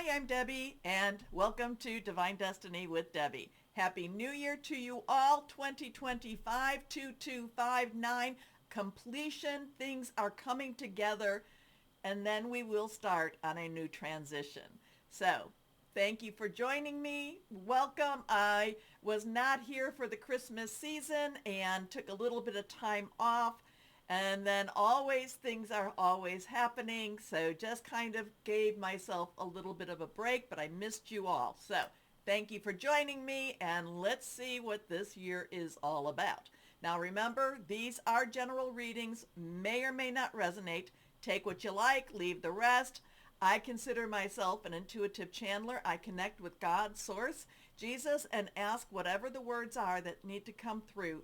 I'm Debbie, and welcome to Divine Destiny with Debbie. Happy New Year to you all, 2025, 2259, completion, things are coming together, and then we will start on a new transition. So, thank you for joining me. Welcome. I was not here for the Christmas season and took a little bit of time off. And then always things are always happening. So just kind of gave myself a little bit of a break, but I missed you all. So thank you for joining me, and let's see what this year is all about. Now remember, these are general readings, may or may not resonate. Take what you like, leave the rest. I consider myself an intuitive channeler. I connect with God, Source, Jesus, and ask whatever the words are that need to come through,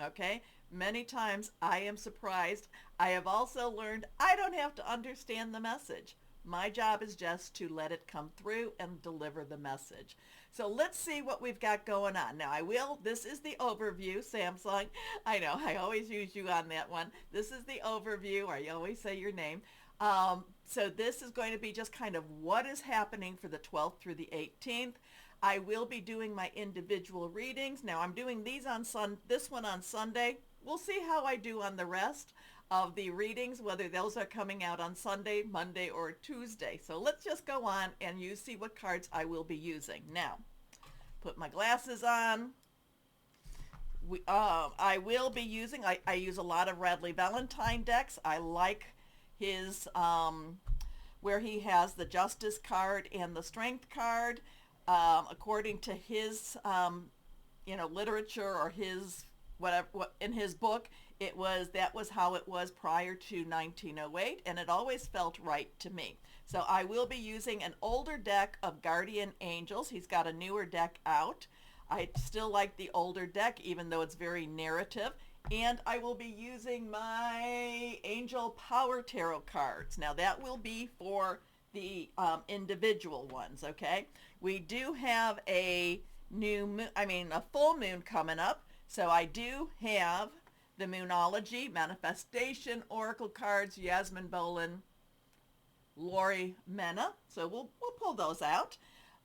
okay? Many times I am surprised. I have also learned I don't have to understand the message. My job is just to let it come through and deliver the message. So let's see what we've got going on. Now this is the overview, Samsung. I know, I always use you on that one. This is the overview, or you always say your name. So this is going to be just kind of what is happening for the 12th through the 18th. I will be doing my individual readings. Now I'm doing these on this one on Sunday. We'll see how I do on the rest of the readings, whether those are coming out on Sunday, Monday, or Tuesday. So let's just go on and you see what cards I will be using. Now, put my glasses on. I will be using, I use a lot of Radley Valentine decks. I like his, where he has the Justice card and the Strength card. According to his, literature or his whatever in his book, that was how it was prior to 1908, and it always felt right to me. So I will be using an older deck of Guardian Angels. He's got a newer deck out. I still like the older deck, even though it's very narrative. And I will be using my Angel Power Tarot cards. Now that will be for the individual ones, okay? We do have a full moon coming up. So I do have the Moonology, Manifestation, Oracle cards, Yasmin Bolin, Lori Mena. So we'll pull those out.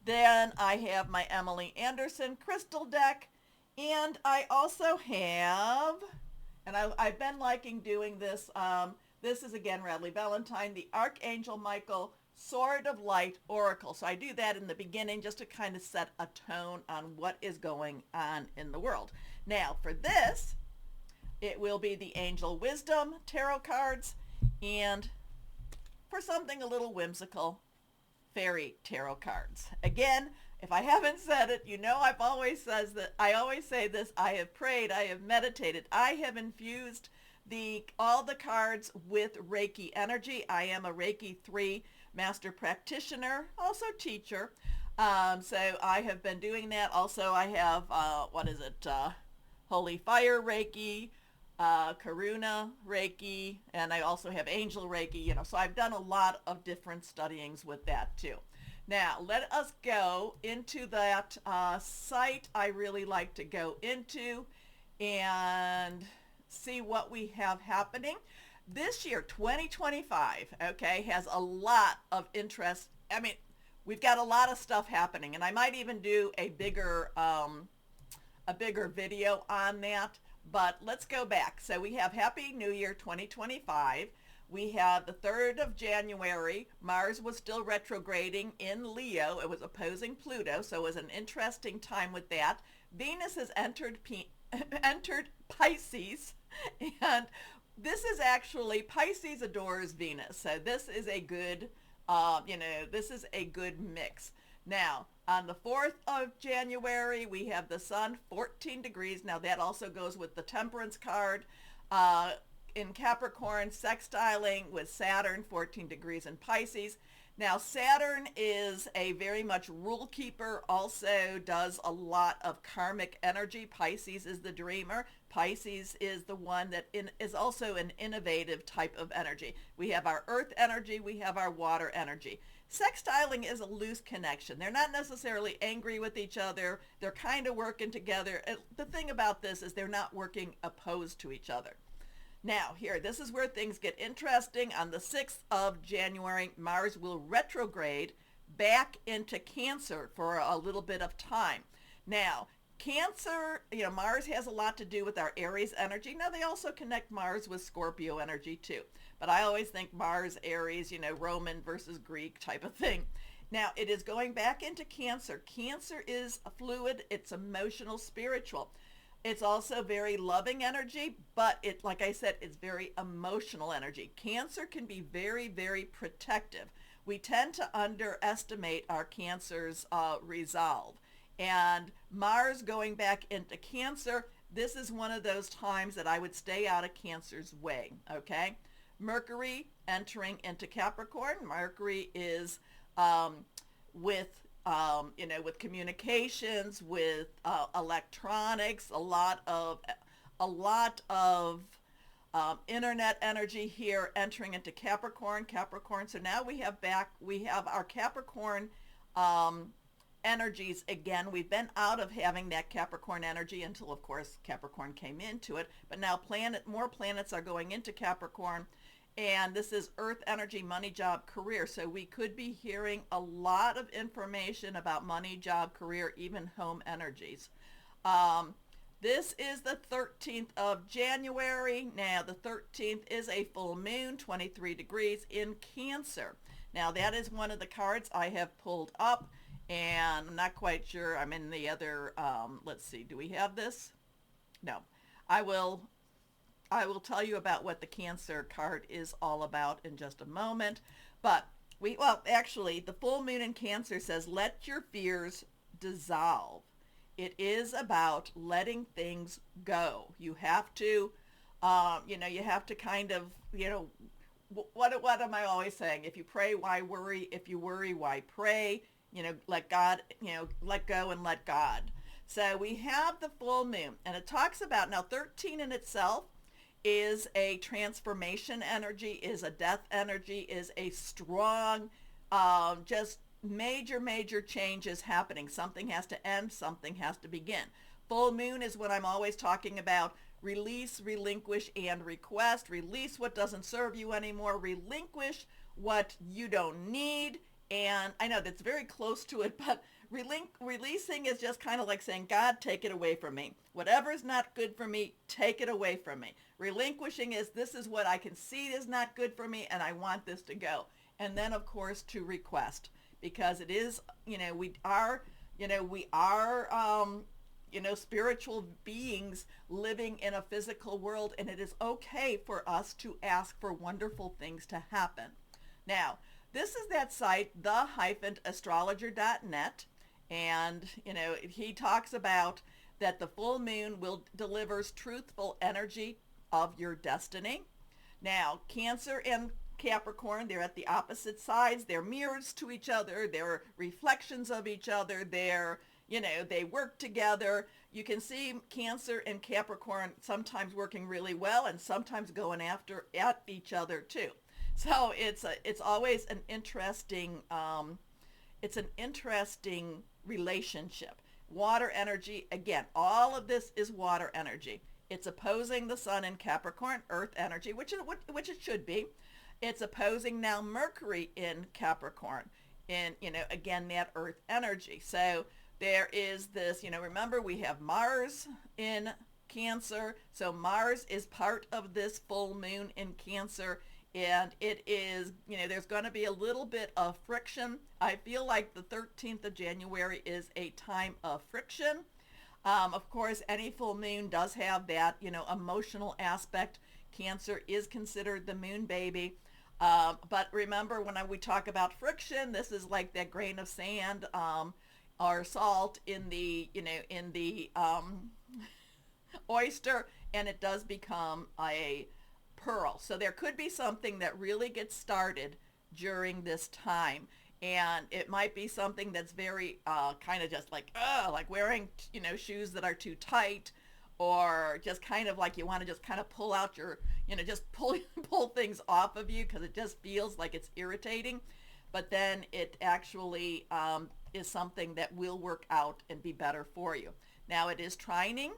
Then I have my Emily Anderson crystal deck. And I also have, and I've been liking doing this, this is again Radley Valentine, the Archangel Michael Sword of Light Oracle. So I do that in the beginning just to kind of set a tone on what is going on in the world. Now for this, it will be the Angel Wisdom Tarot cards, and for something a little whimsical, Fairy Tarot cards. Again, if I haven't said it, I always say this, I have prayed, I have meditated, I have infused all the cards with Reiki energy. I am a Reiki 3 master practitioner, also teacher. So I have been doing that. Also, I have, Holy Fire Reiki, Karuna Reiki, and I also have Angel Reiki, so I've done a lot of different studyings with that too. Now, let us go into that site I really like to go into and see what we have happening. This year, 2025, okay, has a lot of interest. I mean, we've got a lot of stuff happening, and I might even do a bigger video on that, but let's go back. So we have Happy New Year 2025. We have the 3rd of January. Mars was still retrograding in Leo. It was opposing Pluto, so it was an interesting time with that. Venus has entered Pisces, and this is actually, Pisces adores Venus, so this is a good, this is a good mix. Now, on the 4th of January, we have the Sun, 14 degrees. Now, that also goes with the Temperance card. In Capricorn, sextiling with Saturn, 14 degrees in Pisces. Now, Saturn is a very much rule keeper, also does a lot of karmic energy. Pisces is the dreamer. Pisces is the one that is also an innovative type of energy. We have our earth energy, we have our water energy. Sextiling is a loose connection. They're not necessarily angry with each other. They're kind of working together. The thing about this is they're not working opposed to each other. Now, here, this is where things get interesting. On the 6th of January, Mars will retrograde back into Cancer for a little bit of time. Now, Cancer, Mars has a lot to do with our Aries energy. Now, they also connect Mars with Scorpio energy too. But I always think Mars, Aries, Roman versus Greek type of thing. Now, it is going back into Cancer. Cancer is fluid, it's emotional, spiritual. It's also very loving energy, but like I said, it's very emotional energy. Cancer can be very, very protective. We tend to underestimate our Cancer's resolve. And Mars going back into Cancer, this is one of those times that I would stay out of Cancer's way, okay? Mercury entering into Capricorn. Mercury is with with communications, with electronics, a lot of internet energy here entering into Capricorn. So now we have our Capricorn energies again. We've been out of having that Capricorn energy until, of course, Capricorn came into it. But now more planets are going into Capricorn. And this is Earth energy, money, job, career. So we could be hearing a lot of information about money, job, career, even home energies. This is the 13th of January. Now, the 13th is a full moon, 23 degrees in Cancer. Now, that is one of the cards I have pulled up, and I'm not quite sure. I'm in the other, let's see, do we have this? No. I will tell you about what the Cancer card is all about in just a moment. But actually, the full moon in Cancer says, let your fears dissolve. It is about letting things go. You have to, you have to kind of, what am I always saying? If you pray, why worry? If you worry, why pray? Let God, let go and let God. So we have the full moon, and it talks about, now 13 in itself is a transformation energy, is a death energy, is a strong, just major changes happening. Something has to end, something has to begin. Full moon is what I'm always talking about. Release, relinquish, and request. Release what doesn't serve you anymore. Relinquish what you don't need. And I know that's very close to it, but releasing is just kind of like saying, God, take it away from me. Whatever is not good for me, take it away from me. Relinquishing is, this is what I can see is not good for me, and I want this to go. And then, of course, to request, because it is, we are spiritual beings living in a physical world, and it is okay for us to ask for wonderful things to happen. Now, this is that site, the-astrologer.net, and, he talks about that the full moon delivers truthful energy of your destiny. Now, Cancer and Capricorn, they're at the opposite sides. They're mirrors to each other. They're reflections of each other. They work together. You can see Cancer and Capricorn sometimes working really well and sometimes going at each other too. So it's always an interesting, relationship. Water energy, again, all of this is water energy. It's opposing the sun in Capricorn, earth energy, which it should be. It's opposing now Mercury in Capricorn, and, again, that earth energy. So there is this, remember we have Mars in Cancer. So Mars is part of this full moon in Cancer. And it is, there's going to be a little bit of friction. I feel like the 13th of January is a time of friction. Of course, any full moon does have that, emotional aspect. Cancer is considered the moon baby. But remember, when we talk about friction, this is like that grain of sand or salt in the, oyster, and it does become a pearl. So there could be something that really gets started during this time, and it might be something that's very kind of just like wearing shoes that are too tight, or just kind of like you want to just kind of pull out your just pull things off of you because it just feels like it's irritating. But then it actually is something that will work out and be better for you. Now, it is trining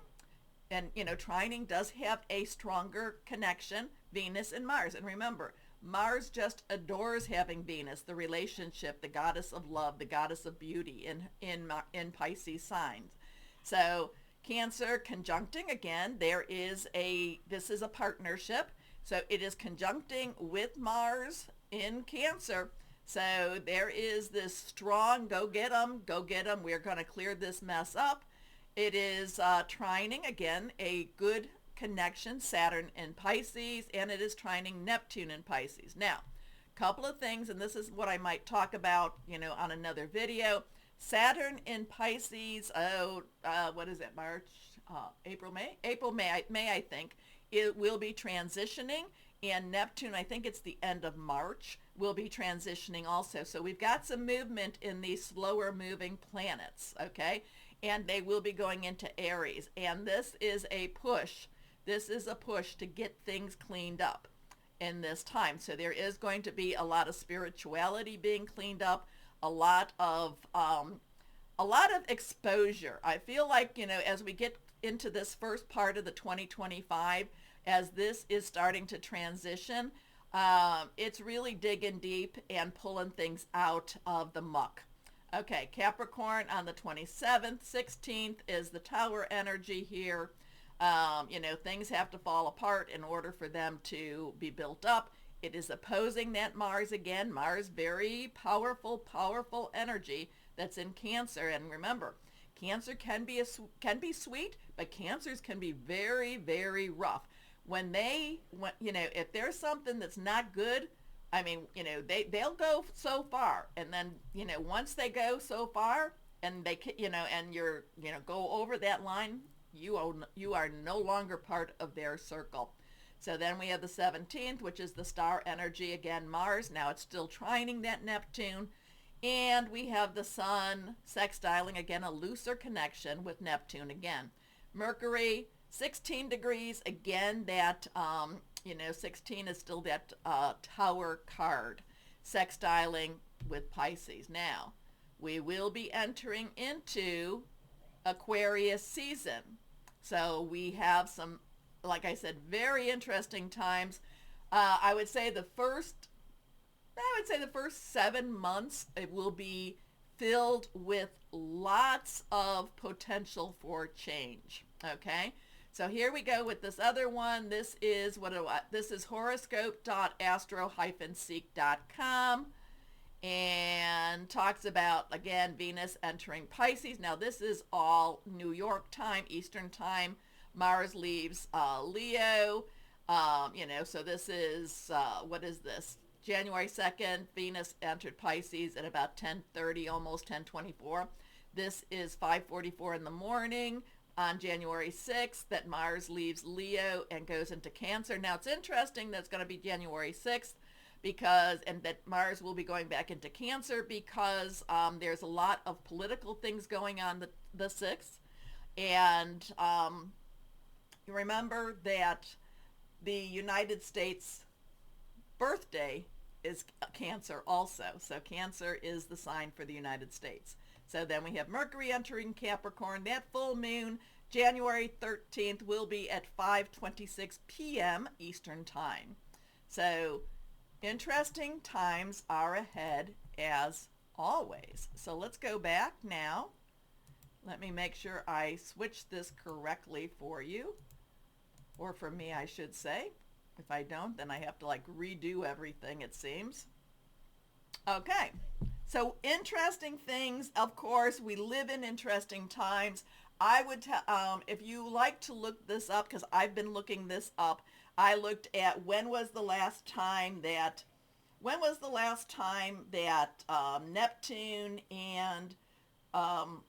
And, trining does have a stronger connection, Venus and Mars. And remember, Mars just adores having Venus, the relationship, the goddess of love, the goddess of beauty in Pisces signs. So Cancer conjuncting, again, this is a partnership. So it is conjuncting with Mars in Cancer. So there is this strong go get 'em, we're going to clear this mess up. It is trining, again, a good connection, Saturn in Pisces, and it is trining Neptune in Pisces. Now, couple of things, and this is what I might talk about, on another video. Saturn in Pisces, what is it, March, April, May? May, I think. It will be transitioning, and Neptune, I think it's the end of March, will be transitioning also. So we've got some movement in these slower moving planets, okay? And they will be going into Aries, and this is a push. This is a push to get things cleaned up in this time. So there is going to be a lot of spirituality being cleaned up, a lot of exposure. I feel like, as we get into this first part of the 2025, as this is starting to transition, it's really digging deep and pulling things out of the muck. Okay, Capricorn on the 27th, 16th is the Tower energy here. Things have to fall apart in order for them to be built up. It is opposing that Mars again. Mars, very powerful, powerful energy that's in Cancer. And remember, Cancer can be sweet, but Cancers can be very, very rough. If there's something that's not good, I mean, they'll go so far, and then, once they go so far, and they, and you're, go over that line, you are no longer part of their circle. So then we have the 17th, which is the star energy, again, Mars. Now it's still trining that Neptune. And we have the Sun sextiling, again, a looser connection with Neptune again. Mercury, 16 degrees, again, that, 16 is still that Tower card, sextiling with Pisces. Now, we will be entering into Aquarius season. So we have some, like I said, very interesting times. I would say the first 7 months, it will be filled with lots of potential for change. Okay, so here we go with this other one. This is horoscope.astro-seek.com, and talks about, again, Venus entering Pisces. Now this is all New York time, Eastern time. Mars leaves Leo. So this is, what is this? January 2nd, Venus entered Pisces at about 10:30, almost 10:24. This is 5:44 in the morning on January 6th that Mars leaves Leo and goes into Cancer. Now it's interesting that it's going to be January 6th and that Mars will be going back into Cancer because there's a lot of political things going on the 6th. And you remember that the United States birthday is Cancer also. So Cancer is the sign for the United States. So then we have Mercury entering Capricorn. That full moon, January 13th, will be at 5:26 p.m. Eastern time. So interesting times are ahead as always. So let's go back now. Let me make sure I switch this correctly for you, or for me, I should say. If I don't, then I have to redo everything, it seems. Okay, so interesting things. Of course, we live in interesting times. I would if you like to look this up, because I've been looking this up, I looked at when was the last time that Neptune and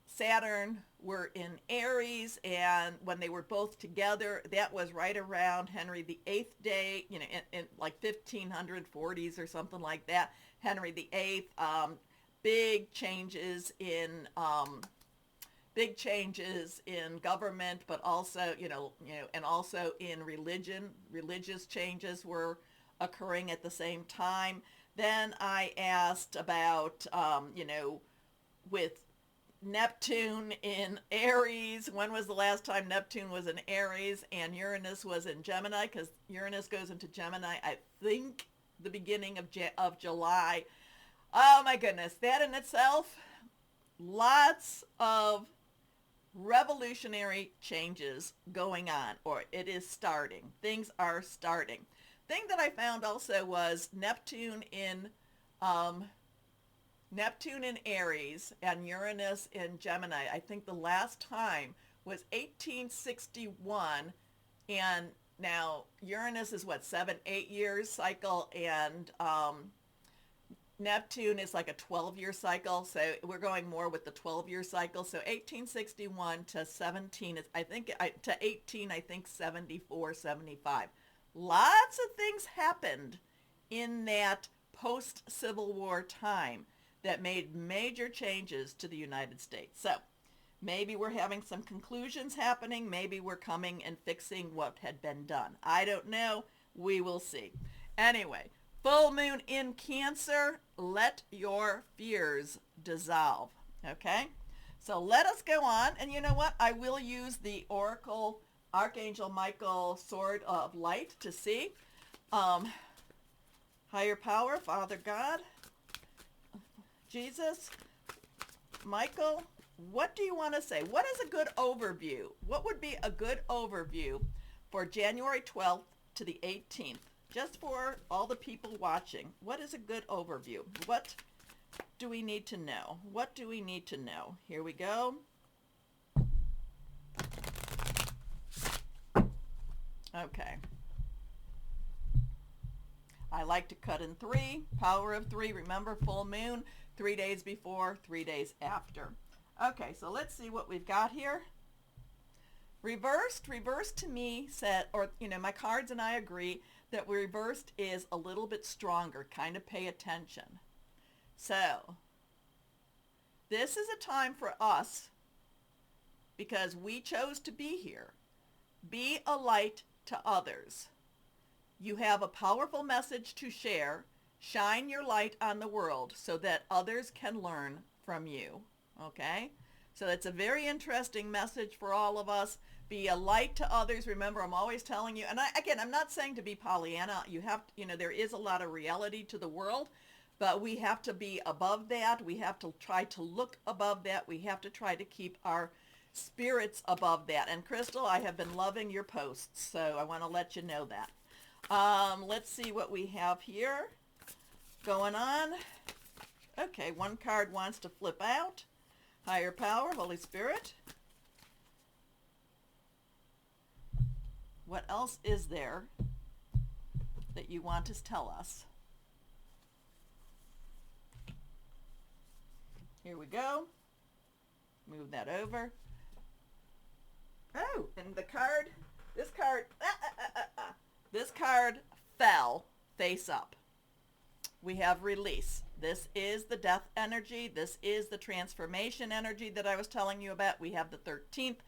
Saturn were in Aries, and when they were both together, that was right around Henry VIII day, in 1540s or something like that. Henry VIII, big changes in government, but also, and also in religion. Religious changes were occurring at the same time. Then I asked about, with Neptune in Aries. When was the last time Neptune was in Aries and Uranus was in Gemini? Because Uranus goes into Gemini, I think, the beginning of July. Oh my goodness, that in itself, lots of revolutionary changes going on, or it is starting. Things are starting. Thing that I found also was um, Neptune in Aries and Uranus in Gemini. I think the last time was 1861, and now Uranus is what, 7-8 years cycle, and Neptune is like a 12-year cycle, so we're going more with the 12-year cycle. So 1861 to 17 is, I think, to 18, I think 74, 75. Lots of things happened in that post-Civil War time that made major changes to the United States. So maybe we're having some conclusions happening. Maybe we're coming and fixing what had been done. I don't know. We will see. Anyway, full moon in Cancer, let your fears dissolve. Okay? So let us go on. And you know what? I will use the Oracle Archangel Michael Sword of Light to see. Higher power, Father God, Jesus, Michael, what do you want to say? What is a good overview? What would be a good overview for January 12th to the 18th? Just for all the people watching, what is a good overview? What do we need to know? What do we need to know? Here we go. Okay. I like to cut in 3, power of 3. Remember, full moon, 3 days before, 3 days after. Okay, so let's see what we've got here. Reversed to me said, or, my cards and I agree that reversed is a little bit stronger. Kind of pay attention. So, this is a time for us, because we chose to be here. Be a light to others. You have a powerful message to share. Shine your light on the world so that others can learn from you. Okay? So that's a very interesting message for all of us. Be a light to others. Remember, I'm always telling you, and I'm not saying to be Pollyanna. You have to, there is a lot of reality to the world, but we have to be above that. We have to try to look above that. We have to try to keep our spirits above that. And Crystal, I have been loving your posts, so I want to let you know that. Let's see what we have here going on. Okay, one card wants to flip out. Higher power, Holy Spirit. What else is there that you want to tell us? Here we go. Move that over. Oh, and this card fell face up. We have release. This is the death energy. This is the transformation energy that I was telling you about. We have the 13th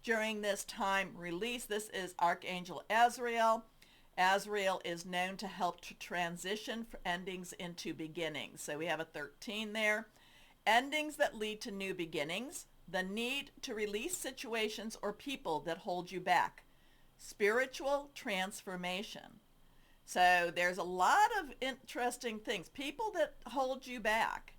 during this time. Release. This is Archangel Azrael. Azrael is known to help to transition endings into beginnings. So we have a 13 there. Endings that lead to new beginnings. The need to release situations or people that hold you back. Spiritual transformation. So there's a lot of interesting things. People that hold you back.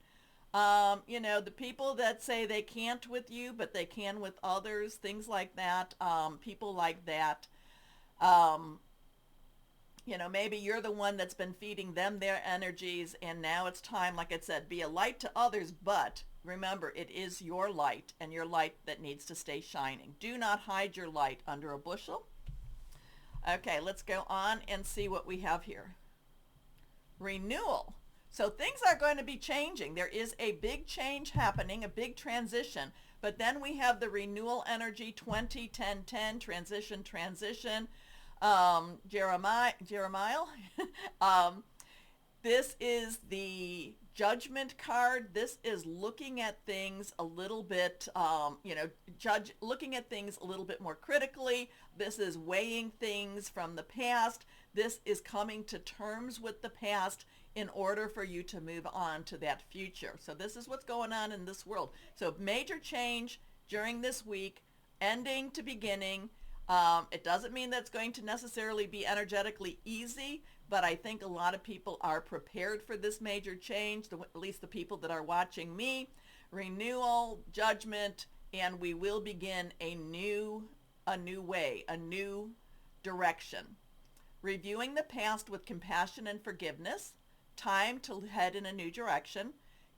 The people that say they can't with you, but they can with others. Things like that. People like that. Maybe you're the one that's been feeding them their energies, and now it's time, like I said, be a light to others, but remember, it is your light, and your light that needs to stay shining. Do not hide your light under a bushel. Okay, let's go on and see what we have here. Renewal. So things are going to be changing. There is a big change happening, a big transition, but then we have the renewal energy, 20-10-10, transition. Jeremiah. This is the judgment card. This is looking at things a little bit, looking at things a little bit more critically. This is weighing things from the past. This is coming to terms with the past in order for you to move on to that future. So this is what's going on in this world. So major change during this week, ending to beginning. It doesn't mean that it's going to necessarily be energetically easy, but I think a lot of people are prepared for this major change, at least the people that are watching me. Renewal, judgment, and we will begin a new way, a new direction. Reviewing the past with compassion and forgiveness. Time to head in a new direction.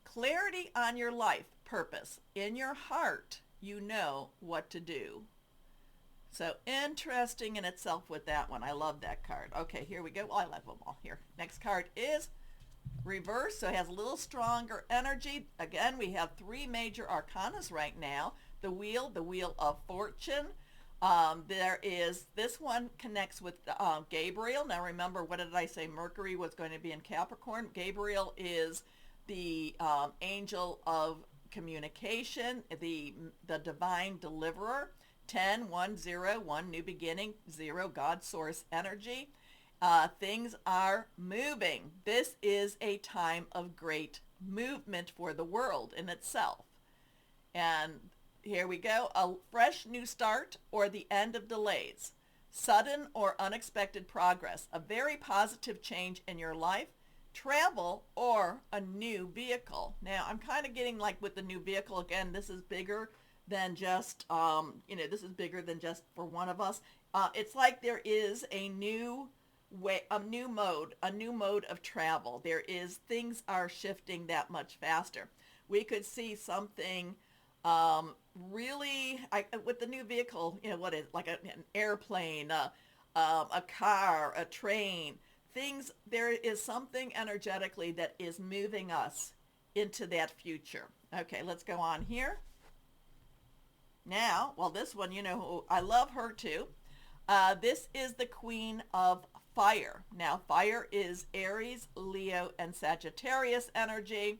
Clarity on your life purpose. In your heart, you know what to do. So interesting in itself with that one. I love that card. Okay, here we go. Well, I love them all here. Next card is reverse, so it has a little stronger energy. Again, we have three major arcanas right now. The wheel of fortune. There is, this one connects with Gabriel. Now remember, what did I say? Mercury was going to be in Capricorn. Gabriel is the angel of communication, the divine deliverer. 10, 1, 0, 1, new beginning, 0, God source energy. Things are moving. This is a time of great movement for the world in itself. And here we go. A fresh new start or the end of delays. Sudden or unexpected progress. A very positive change in your life. Travel or a new vehicle. Now, I'm kind of getting like with the new vehicle, again, this is bigger than just, this is bigger than just for one of us. It's like there is a new way, a new mode of travel. Things are shifting that much faster. We could see something really, with the new vehicle, what is like an airplane, a car, a train, there is something energetically that is moving us into that future. Okay, let's go on here. Now, well, this one, I love her too. This is the Queen of Fire. Now, fire is Aries, Leo, and Sagittarius energy.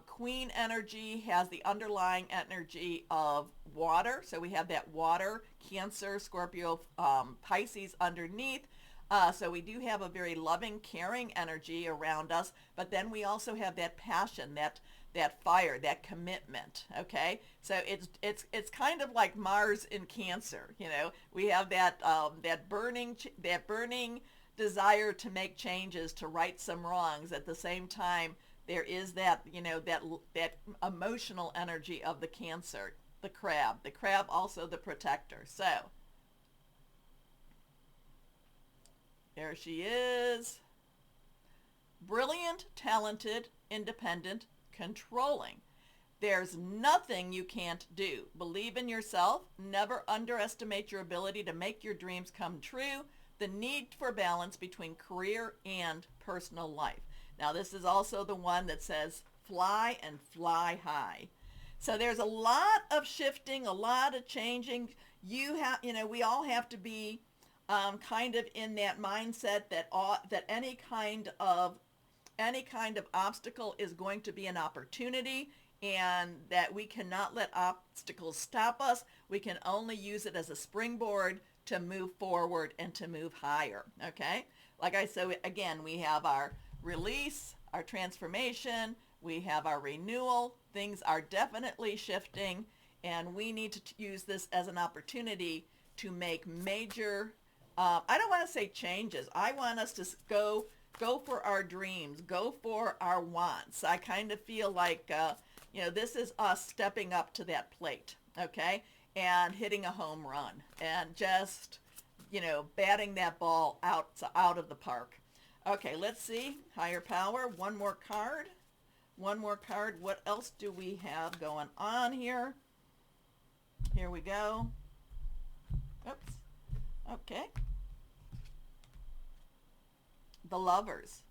Queen energy has the underlying energy of water. So we have that water, Cancer, Scorpio, Pisces underneath. So we do have a very loving, caring energy around us. But then we also have that passion, that fire, that commitment. Okay, so it's kind of like Mars in Cancer. We have that burning desire to make changes, to right some wrongs. At the same time, there is that emotional energy of the Cancer, the crab also the protector. So there she is. Brilliant, talented, independent, controlling. There's nothing you can't do. Believe in yourself. Never underestimate your ability to make your dreams come true. The need for balance between career and personal life. Now, this is also the one that says fly and fly high. So there's a lot of shifting, a lot of changing. We all have to be kind of in that mindset that any kind of obstacle is going to be an opportunity, and that we cannot let obstacles stop us. We can only use it as a springboard to move forward and to move higher. Okay, like I said, again, we have our release, our transformation, we have our renewal. Things are definitely shifting, and we need to use this as an opportunity to make major, I don't want to say changes. I want us to go for our dreams, go for our wants. I kind of feel like, this is us stepping up to that plate, okay, and hitting a home run and just, batting that ball out of the park. Okay, let's see. Higher power. One more card. What else do we have going on here? Here we go. Oops. Okay. The Lovers.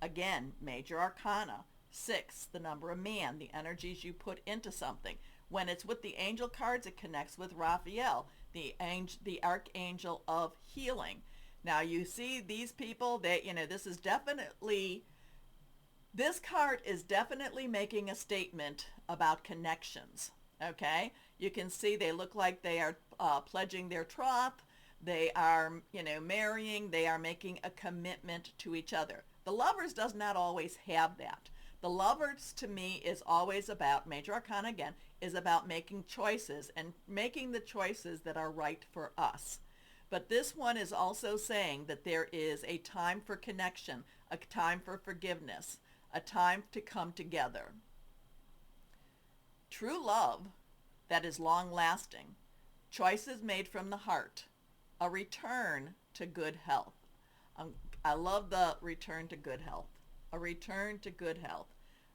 Again, major arcana. 6, the number of man, the energies you put into something. When it's with the angel cards, it connects with Raphael, the archangel of healing. Now you see these people, this card is definitely making a statement about connections. Okay, you can see they look like they are pledging their troth. They are, marrying. They are making a commitment to each other. The Lovers does not always have that. The Lovers to me is always about, Major Arcana again, is about making choices and making the choices that are right for us. But this one is also saying that there is a time for connection, a time for forgiveness, a time to come together. True love that is long lasting, choices made from the heart, a return to good health. I love the return to good health, a return to good health.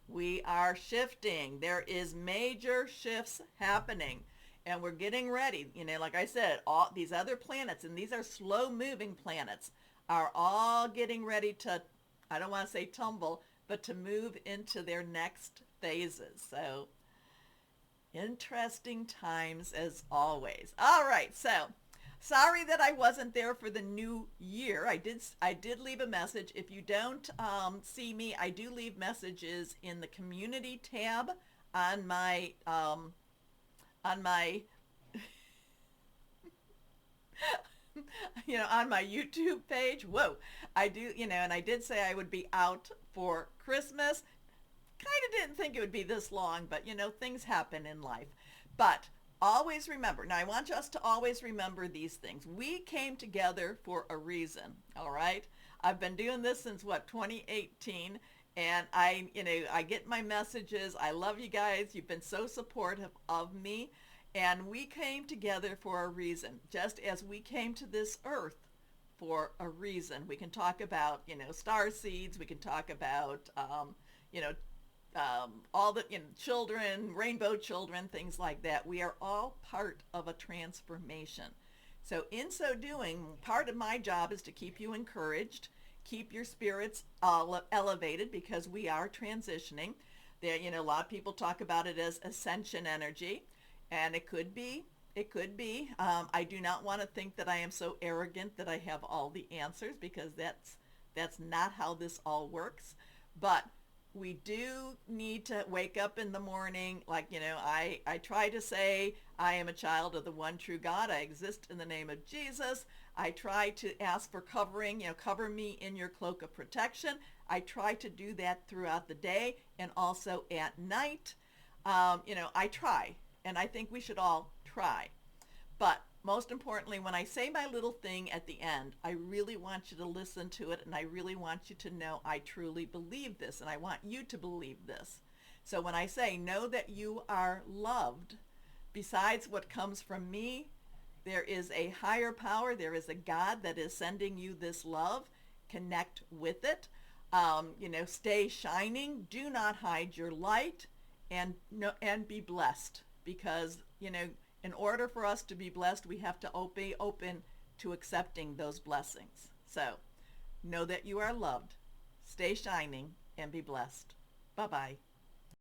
We are shifting. There is major shifts happening. And we're getting ready. You know, like I said, all these other planets, and these are slow moving planets, are all getting ready to, I don't want to say tumble, but to move into their next phases. So interesting times as always. All right. So sorry that I wasn't there for the new year. I did leave a message. If you don't see me, I do leave messages in the community tab on my on my YouTube page. Whoa. I do, and I did say I would be out for Christmas. Kind of didn't think it would be this long, but things happen in life. But always remember, now I want us to always remember these things. We came together for a reason, all right? I've been doing this since 2018. And I get my messages. I love you guys. You've been so supportive of me. And we came together for a reason, just as we came to this earth for a reason. We can talk about, star seeds. We can talk about, all the children, rainbow children, things like that. We are all part of a transformation. So in so doing, part of my job is to keep you encouraged, keep your spirits elevated, because we are transitioning. There, a lot of people talk about it as ascension energy, and it could be. I do not want to think that I am so arrogant that I have all the answers, because that's not how this all works. But we do need to wake up in the morning. Like, I try to say I am a child of the one true God. I exist in the name of Jesus. I try to ask for covering, cover me in your cloak of protection. I try to do that throughout the day and also at night. I try, and I think we should all try. But most importantly, when I say my little thing at the end, I really want you to listen to it, and I really want you to know I truly believe this, and I want you to believe this. So when I say, know that you are loved, besides what comes from me, there is a higher power, there is a God that is sending you this love. Connect with it. Stay shining. Do not hide your light, and be blessed, because, in order for us to be blessed, we have to be open to accepting those blessings. So know that you are loved. Stay shining and be blessed. Bye-bye.